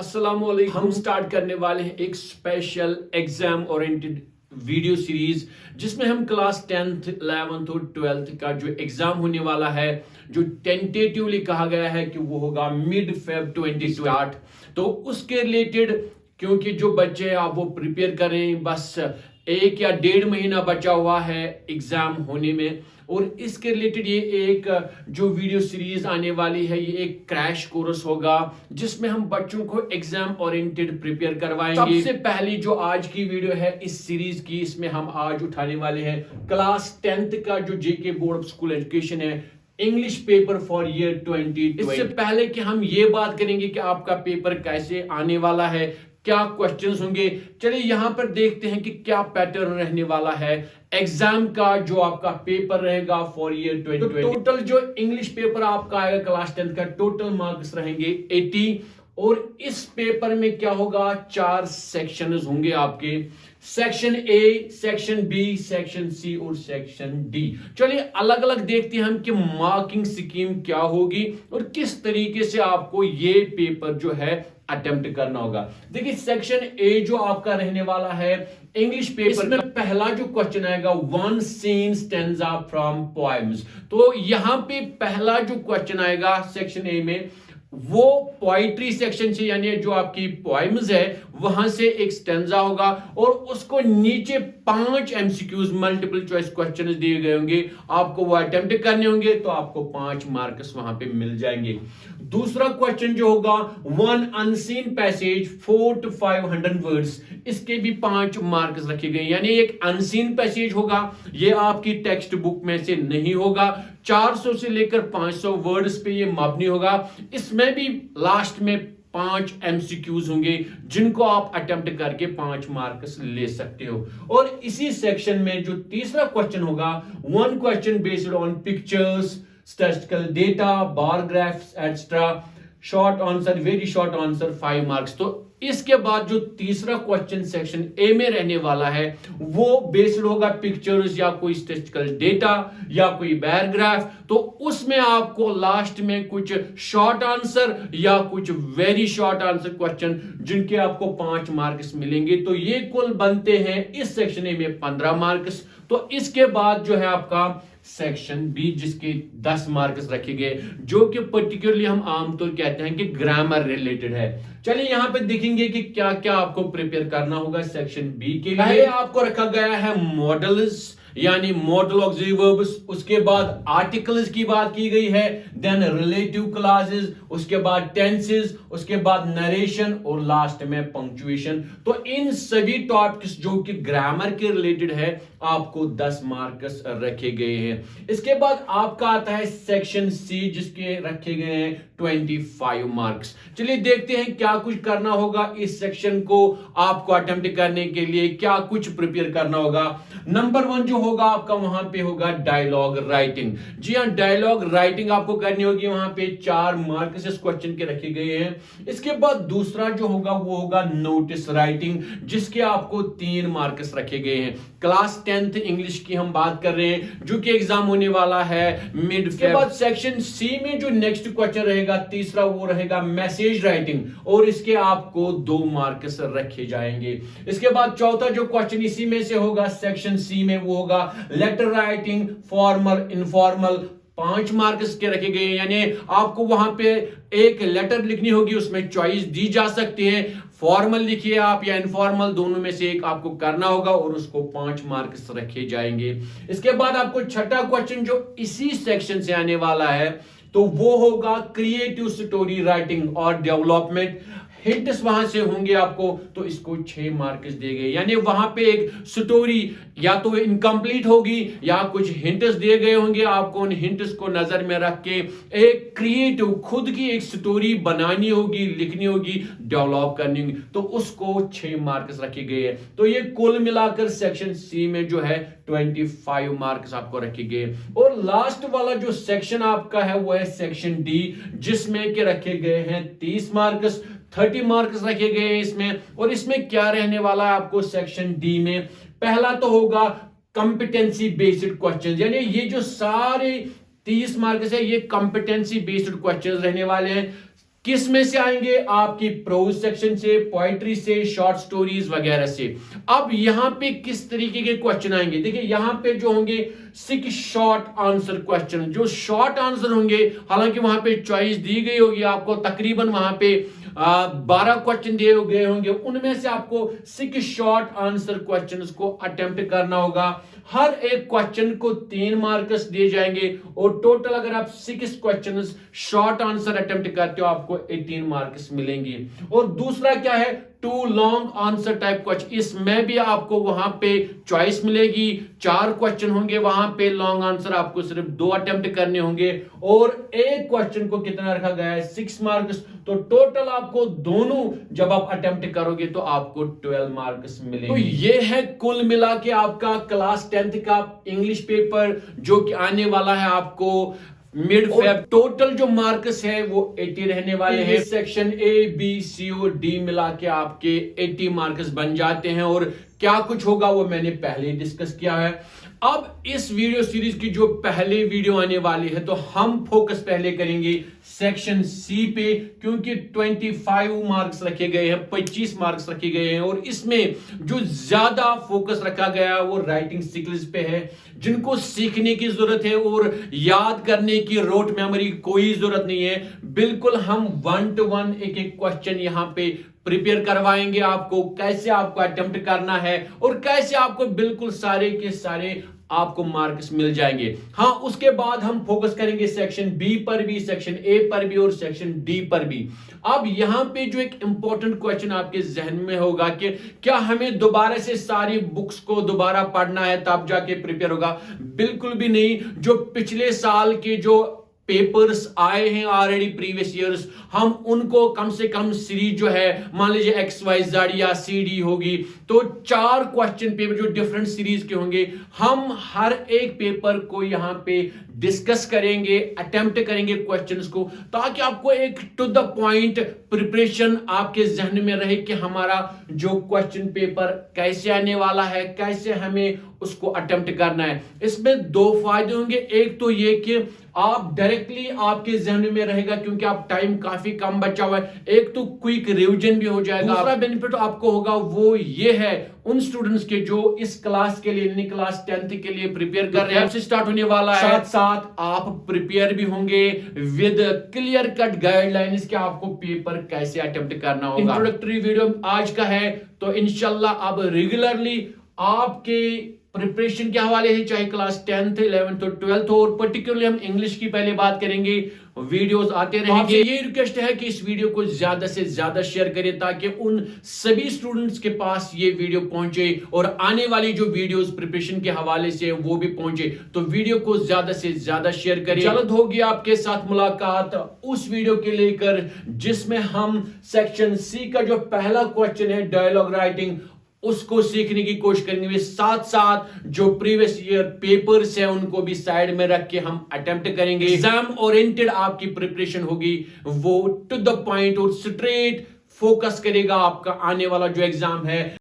अस्सलामुअलैकुम। हम स्टार्ट करने वाले हैं एक special exam oriented video series जिसमें हम क्लास 10th 11th और 12th का जो एग्जाम होने वाला है, जो टेंटेटिवली कहा गया है कि वो होगा मिड फेब 20 स्टार्ट, तो उसके रिलेटेड क्योंकि जो बच्चे हैं आप वो प्रिपेयर करें, बस 1 या 1.5 महीना बचा हुआ है एग्जाम होने में। और इसके रिलेटेड ये एक जो वीडियो सीरीज आने वाली है, ये एक क्रैश कोर्स होगा जिसमें हम बच्चों को एग्जाम ओरिएंटेड प्रिपेयर करवाएंगे। सबसे पहली जो आज की वीडियो है इस सीरीज की, इसमें हम आज उठाने वाले हैं क्लास 10th का जो जेके बोर्ड ऑफ स्कूल एजुकेशन है, इंग्लिश पेपर फॉर ईयर 2020। इससे पहले कि हम ये बात करेंगे कि आपका पेपर कैसे आने वाला है, क्या क्वेश्चंस होंगे, चलिए यहां पर देखते हैं कि क्या पैटर्न रहने वाला है एग्जाम का जो आपका पेपर रहेगा फॉर ईयर 2020। तो टोटल जो इंग्लिश पेपर आपका आएगा क्लास 10th का, टोटल मार्क्स रहेंगे 80। और इस पेपर में क्या होगा, 4 सेक्शंस होंगे आपके, section A, section B, section C और सेक्शन डी। चलिए अलग अलग देखते हैं हम कि मार्किंग स्कीम क्या होगी और किस तरीके से आपको ये पेपर जो है अटेम्प्ट करना होगा। देखिए सेक्शन ए जो आपका रहने वाला है इंग्लिश पेपर में, पहला जो क्वेश्चन आएगा, one seen stanza from poems. तो यहां पे पहला जो क्वेश्चन आएगा सेक्शन ए में, वो पोइट्री सेक्शन से, यानी जो आपकी पोएम्स है वहां से एक स्टैंजा होगा और उसको नीचे 5 एमसीक्यूज मल्टीपल चॉइस क्वेश्चंस दिए गए होंगे, आपको वो अटेम्प्ट करने होंगे, तो आपको 5 मार्क्स वहां पे मिल जाएंगे। दूसरा क्वेश्चन जो होगा, one unseen passage 400 to 500 words, इसके भी 5 मार्क्स रखे गए, यानी एक अनसीन पैसेज होगा, ये आपकी टेक्स्ट बुक में से नहीं होगा, 400 से लेकर 500 वर्ड्स पे ये मबनी होगा। इसमें भी लास्ट में 5 एमसीक्यूज होंगे जिनको आप अटेम्प्ट करके 5 मार्क्स ले सकते हो। और इसी सेक्शन में जो तीसरा क्वेश्चन होगा, one question based on pictures, statistical data, bar graphs etcetera, short answer, very short answer, 5 marks. तो इसके बाद जो तीसरा क्वेश्चन सेक्शन ए में रहने वाला है वो बेस्ड होगा पिक्चर्स या कोई स्टैटिस्टिकल डेटा या कोई पैराग्राफ, तो उसमें आपको लास्ट में कुछ शॉर्ट आंसर या कुछ वेरी शॉर्ट आंसर क्वेश्चन जिनके आपको 5 मार्क्स मिलेंगे। तो ये कुल बनते हैं इस सेक्शन ए में 15 मार्क्स। तो इसके बाद जो है आपका सेक्शन बी जिसके 10 मार्क्स रखे गए, जो कि पर्टिकुलरली हम आमतौर कहते हैं कि ग्रामर रिलेटेड है। चलिए यहां पे देखेंगे कि क्या क्या आपको प्रिपेयर करना होगा सेक्शन बी के लिए। आपको रखा गया है मॉडल्स यानी मॉडल ऑक्सिलरी वर्ब्स, उसके बाद आर्टिकल्स की बात की गई है, देन रिलेटिव क्लासेस, उसके बाद टेंसेस, उसके बाद नरेशन और लास्ट में पंक्चुएशन। तो इन सभी टॉपिक्स जो कि ग्रामर के रिलेटेड है आपको 10 मार्क्स रखे गए हैं। इसके बाद आपका आता है सेक्शन सी जिसके रखे गए हैं 25 मार्क्स। चलिए देखते हैं क्या कुछ करना होगा इस सेक्शन को आपको अटेम्प्ट करने के लिए, क्या कुछ प्रिपेयर करना होगा। नंबर 1 जो होगा आपका वहां पे होगा डायलॉग राइटिंग। जी हां, डायलॉग राइटिंग आपको करनी होगी, वहां पे 4 मार्क्स इस क्वेश्चन के रखे गए हैं। इसके बाद दूसरा जो होगा वो होगा नोटिस राइटिंग जिसके आपको 3 मार्क्स रखे गए हैं। क्लास 10th इंग्लिश की हम बात कर रहे हैं जो कि एग्जाम होने वाला है मिड। के बाद सेक्शन सी में जो नेक्स्ट क्वेश्चन रहेगा तीसरा, वो रहेगा मैसेज राइटिंग और इसके आपको 2 मार्क्स रखे जाएंगे। इसके बाद चौथा जो क्वेश्चन इसी में से होगा सेक्शन सी में, वो होगा letter writing, formal informal, 5 marks के रखे गए, यानी आपको वहां पे एक लेटर लिखनी होगी, उसमें चॉइस दी जा सकती है, फॉर्मल लिखिए आप या इनफॉर्मल, दोनों में से एक आपको करना होगा और उसको 5 मार्क्स रखे जाएंगे। इसके बाद आपको छठा क्वेश्चन जो इसी सेक्शन से आने वाला है तो वो होगा क्रिएटिव स्टोरी राइटिंग और डेवलपमेंट। हिंट्स वहां से होंगे आपको, तो इसको 6 मार्क्स दिए गए, यानी वहां पे एक स्टोरी या तो इनकम्प्लीट होगी या कुछ हिंट्स दिए गए होंगे, आपको उन हिंट्स को नजर में रख के एक क्रिएटिव खुद की एक स्टोरी बनानी होगी, लिखनी होगी, डेवलप करनी होगी, तो उसको 6 मार्क्स रखे गए हैं। तो ये कुल मिलाकर सेक्शन सी में जो है 25 मार्क्स आपको रखे गए। और लास्ट वाला जो सेक्शन आपका है वो है सेक्शन डी जिसमें के रखे गए हैं 30 मार्क्स, 30 मार्क्स रखे गए हैं इसमें। और इसमें क्या रहने वाला है आपको सेक्शन डी में, पहला तो होगा कॉम्पिटेंसी बेस्ड क्वेश्चंस, यानी ये जो सारे 30 मार्क्स है ये कॉम्पिटेंसी बेस्ड क्वेश्चंस रहने वाले हैं। किस में से आएंगे? आपकी प्रोज सेक्शन से, पोएट्री से, शॉर्ट स्टोरीज वगैरह से। अब यहां पे किस तरीके के क्वेश्चन आएंगे? देखिए यहां पे जो होंगे 6 शॉर्ट आंसर क्वेश्चन, जो शॉर्ट आंसर होंगे, हालांकि वहां पे चॉइस दी गई होगी आपको, तकरीबन वहां पे 12 क्वेश्चन दिए गए होंगे, उनमें से आपको 6 शॉर्ट आंसर क्वेश्चंस को अटेम्प्ट करना होगा। हर एक क्वेश्चन को 3 मार्क्स दिए जाएंगे और टोटल अगर आप 6 क्वेश्चंस शॉर्ट आंसर अटेम्प्ट करते हो आपको 18 मार्क्स मिलेंगे। और दूसरा क्या है? 2 लॉन्ग आंसर टाइप क्वेश्चन, इसमें भी आपको वहां पे चॉइस मिलेगी। 4 क्वेश्चन होंगे वहां पे लॉन्ग आंसर, आपको सिर्फ 2 अटेम्प्ट करने होंगे और एक क्वेश्चन को कितना रखा गया है? 6 मार्क्स। तो टोटल आपको दोनों जब आप अटेम्प्ट करोगे तो आपको 12 मार्क्स मिलेंगे। तो ये है कुल मिला के आपका क्लास 10th का इंग्लिश पेपर जो कि आने वाला है आपको मिड फेब। टोटल जो मार्क्स है वो 80 रहने वाले हैं। सेक्शन ए बी सी और डी मिला के आपके 80 मार्क्स बन जाते हैं। और क्या कुछ होगा वो मैंने पहले ही डिस्कस किया है। अब इस वीडियो सीरीज की जो पहले वीडियो आने वाली है तो हम फोकस पहले करेंगे सेक्शन सी पे, क्योंकि 25 मार्क्स रखे गए हैं, 25 मार्क्स रखे गए हैं और इसमें जो ज्यादा फोकस रखा गया है वो राइटिंग स्किल्स पे है, जिनको सीखने की जरूरत है और याद करने की रोट मेमोरी कोई जरूरत नहीं है। बिल्कुल हम 1 to 1 एक एक क्वेश्चन यहां पे प्रिपेयर करवाएंगे आपको, कैसे आपको अटेम्प्ट करना है और कैसे आपको बिल्कुल सारे के सारे आपको मार्क्स मिल जाएंगे। हाँ, उसके बाद हम फोकस करेंगे सेक्शन बी पर भी, सेक्शन ए पर भी और सेक्शन डी पर भी। अब यहां पे जो एक इंपॉर्टेंट क्वेश्चन आपके जहन में होगा कि क्या हमें दोबारा से सारी बुक्स को दोबारा पढ़ना है तब जाके प्रिपेयर होगा? बिल्कुल भी नहीं। जो पिछले साल के जो पेपर्स आए हैं ऑलरेडी प्रीवियस ईयर्स, हम उनको कम से कम सीरीज जो है, मान लीजिए XYZ या CD होगी, तो 4 क्वेश्चन पेपर जो डिफरेंट सीरीज के होंगे, हम हर एक पेपर को यहां पे डिस्कस करेंगे, अटेम्प्ट करेंगे क्वेश्चंस को, ताकि आपको एक टू द पॉइंट प्रिपरेशन आपके जहन में रहे कि हमारा जो क्वेश्चन पेपर कैसे आने वाला है, कैसे हमें उसको अटेम्प्ट करना है। इसमें 2 फायदे होंगे। एक तो ये कि आप डायरेक्टली आपके जहन में रहेगा क्योंकि आप टाइम काफी कम बचा हुआ है, एक तो क्विक रिवीजन भी हो जाएगा। दूसरा बेनिफिट आपको होगा वो ये है उन स्टूडेंट्स के जो इस क्लास के लिए यानी क्लास 10th के लिए प्रिपेयर कर रहे हैं, आपसे स्टार्ट होने वाला है, साथ साथ आप प्रिपेयर भी होंगे विद क्लियर कट गाइडलाइंस कि आपको पेपर कैसे अटेम्प्ट करना होगा। इंट्रोडक्टरी वीडियो आज का है, तो इंशाल्लाह अब रेगुलरली आपके प्रिपरेशन के हवाले से, चाहे क्लास 10th 11th और 12th हो, और पर्टिकुलरली हम इंग्लिश की पहले बात करेंगे, वीडियोस आते रहेंगे। ये रिक्वेस्ट है कि इस वीडियो को ज्यादा से ज्यादा शेयर करें ताकि उन सभी स्टूडेंट्स के पास ये वीडियो पहुंचे और आने वाली जो वीडियोस प्रिपरेशन के हवाले से वो भी पहुंचे। तो वीडियो को ज्यादा से ज्यादा शेयर करें। जल्द होगी आपके साथ मुलाकात उस वीडियो के लेकर जिसमें हम सेक्शन सी का जो पहला क्वेश्चन है डायलॉग राइटिंग, उसको सीखने की कोशिश करेंगे। साथ साथ जो प्रीवियस ईयर पेपर्स हैं उनको भी साइड में रख के हम अटेम्प्ट करेंगे। एग्जाम ओरिएंटेड आपकी प्रिपरेशन होगी, वो टू द पॉइंट और स्ट्रेट फोकस करेगा आपका आने वाला जो एग्जाम है।